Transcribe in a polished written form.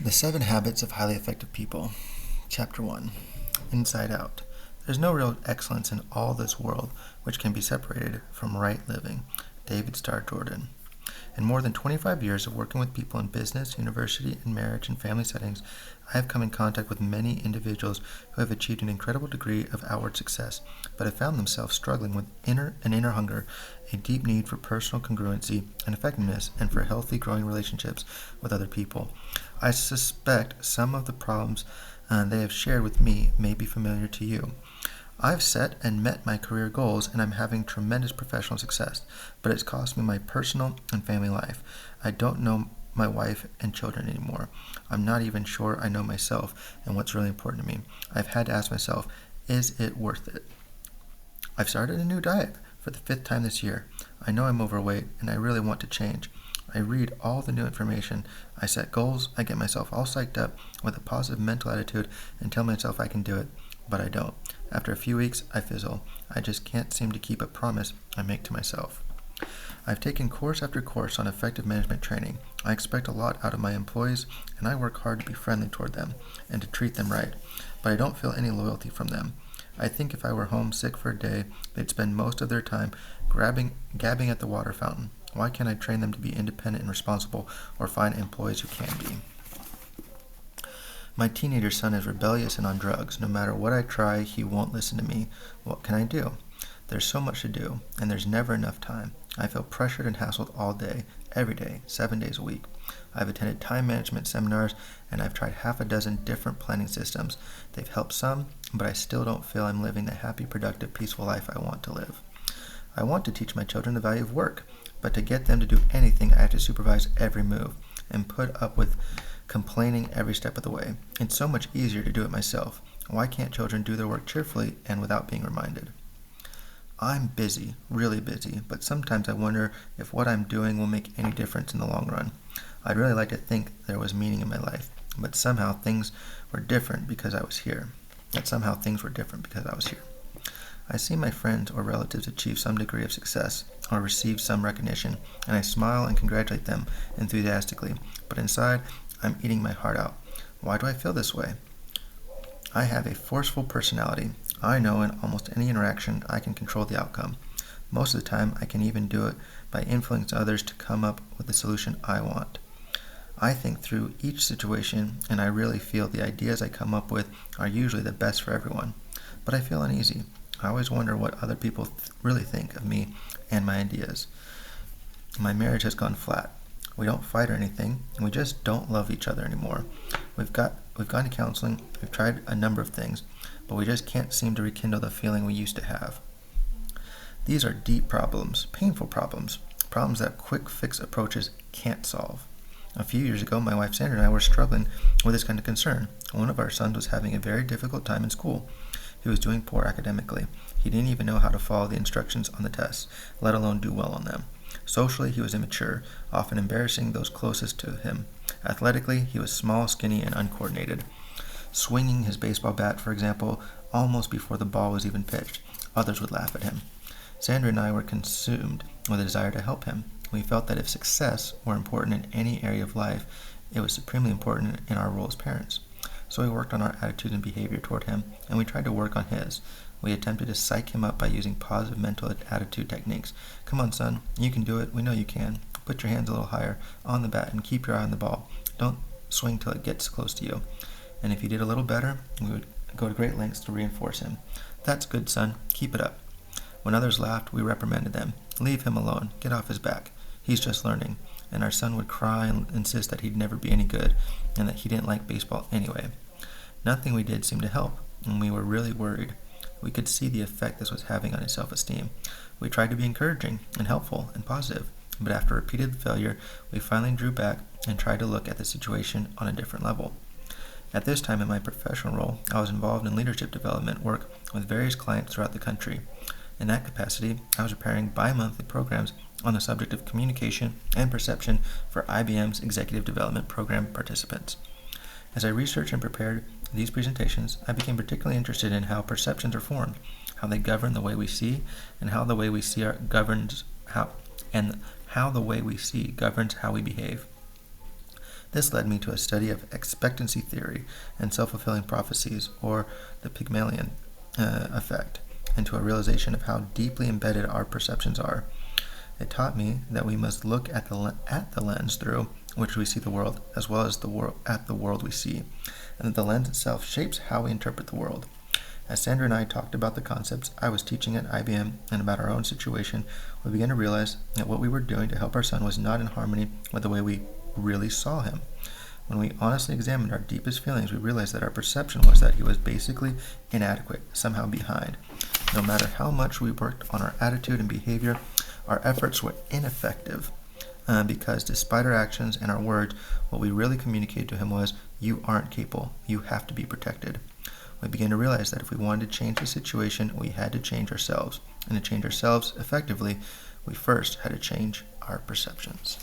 The 7 Habits of Highly Effective People. Chapter 1. Inside Out. There's no real excellence in all this world which can be separated from right living. David Starr Jordan. In more than 25 years of working with people in business, university, and marriage and family settings, I have come in contact with many individuals who have achieved an incredible degree of outward success, but have found themselves struggling with inner hunger, a deep need for personal congruency and effectiveness, and for healthy, growing relationships with other people. I suspect some of the problems they have shared with me may be familiar to you. I've set and met my career goals, and I'm having tremendous professional success, but it's cost me my personal and family life. I don't know my wife and children anymore. I'm not even sure I know myself and what's really important to me. I've had to ask myself, is it worth it? I've started a new diet for the 5th time this year. I know I'm overweight, and I really want to change. I read all the new information, I set goals, I get myself all psyched up with a positive mental attitude and tell myself I can do it, but I don't. After a few weeks, I fizzle. I just can't seem to keep a promise I make to myself. I've taken course after course on effective management training. I expect a lot out of my employees, and I work hard to be friendly toward them and to treat them right, but I don't feel any loyalty from them. I think if I were home sick for a day, they'd spend most of their time gabbing at the water fountain. Why can't I train them to be independent and responsible, or find employees who can be? My teenager son is rebellious and on drugs. No matter what I try, he won't listen to me. What can I do? There's so much to do, and there's never enough time. I feel pressured and hassled all day, every day, 7 days a week. I've attended time management seminars, and I've tried half a dozen different planning systems. They've helped some, but I still don't feel I'm living the happy, productive, peaceful life I want to live. I want to teach my children the value of work, but to get them to do anything, I have to supervise every move and put up with complaining every step of the way. It's so much easier to do it myself. Why can't children do their work cheerfully and without being reminded? I'm busy, really busy, but sometimes I wonder if what I'm doing will make any difference in the long run. I'd really like to think there was meaning in my life, but somehow things were different because I was here. I see my friends or relatives achieve some degree of success or receive some recognition, and I smile and congratulate them enthusiastically, but inside, I'm eating my heart out. Why do I feel this way? I have a forceful personality. I know in almost any interaction I can control the outcome. Most of the time, I can even do it by influencing others to come up with the solution I want. I think through each situation, and I really feel the ideas I come up with are usually the best for everyone. But I feel uneasy. I always wonder what other people really think of me and my ideas. My marriage has gone flat. We don't fight or anything, and we just don't love each other anymore. We've gone to counseling, we've tried a number of things, but we just can't seem to rekindle the feeling we used to have. These are deep problems, painful problems that quick fix approaches can't solve. A few years ago, my wife Sandra and I were struggling with this kind of concern. One of our sons was having a very difficult time in school. He was doing poor academically. He didn't even know how to follow the instructions on the tests, let alone do well on them. Socially, he was immature, often embarrassing those closest to him. Athletically, he was small, skinny, and uncoordinated, swinging his baseball bat, for example, almost before the ball was even pitched. Others would laugh at him. Sandra and I were consumed with a desire to help him. We felt that if success were important in any area of life, it was supremely important in our role as parents. So we worked on our attitude and behavior toward him, and we tried to work on his. We attempted to psych him up by using positive mental attitude techniques. Come on, son, you can do it. We know you can. Put your hands a little higher on the bat and keep your eye on the ball. Don't swing till it gets close to you. And if he did a little better, we would go to great lengths to reinforce him. That's good, son. Keep it up. When others laughed, we reprimanded them. Leave him alone. Get off his back. He's just learning. And our son would cry and insist that he'd never be any good and that he didn't like baseball anyway. Nothing we did seemed to help, and we were really worried. We could see the effect this was having on his self-esteem. We tried to be encouraging and helpful and positive, but after repeated failure, we finally drew back and tried to look at the situation on a different level. At this time in my professional role, I was involved in leadership development work with various clients throughout the country. In that capacity, I was preparing bi-monthly programs on the subject of communication and perception for IBM's Executive Development Program participants. As I researched and prepared these presentations, I became particularly interested in how perceptions are formed, how they govern the way we see, and how the way we see governs how we behave. This led me to a study of expectancy theory and self-fulfilling prophecies, or the Pygmalion effect, and to a realization of how deeply embedded our perceptions are. It taught me that we must look at the lens through which we see the world, as well as at the world we see, and that the lens itself shapes how we interpret the world. As Sandra and I talked about the concepts I was teaching at IBM and about our own situation, we began to realize that what we were doing to help our son was not in harmony with the way we really saw him. When we honestly examined our deepest feelings, we realized that our perception was that he was basically inadequate, somehow behind. No matter how much we worked on our attitude and behavior, our efforts were ineffective because despite our actions and our words, what we really communicated to him was, "You aren't capable. You have to be protected." We began to realize that if we wanted to change the situation, we had to change ourselves. And to change ourselves effectively, we first had to change our perceptions.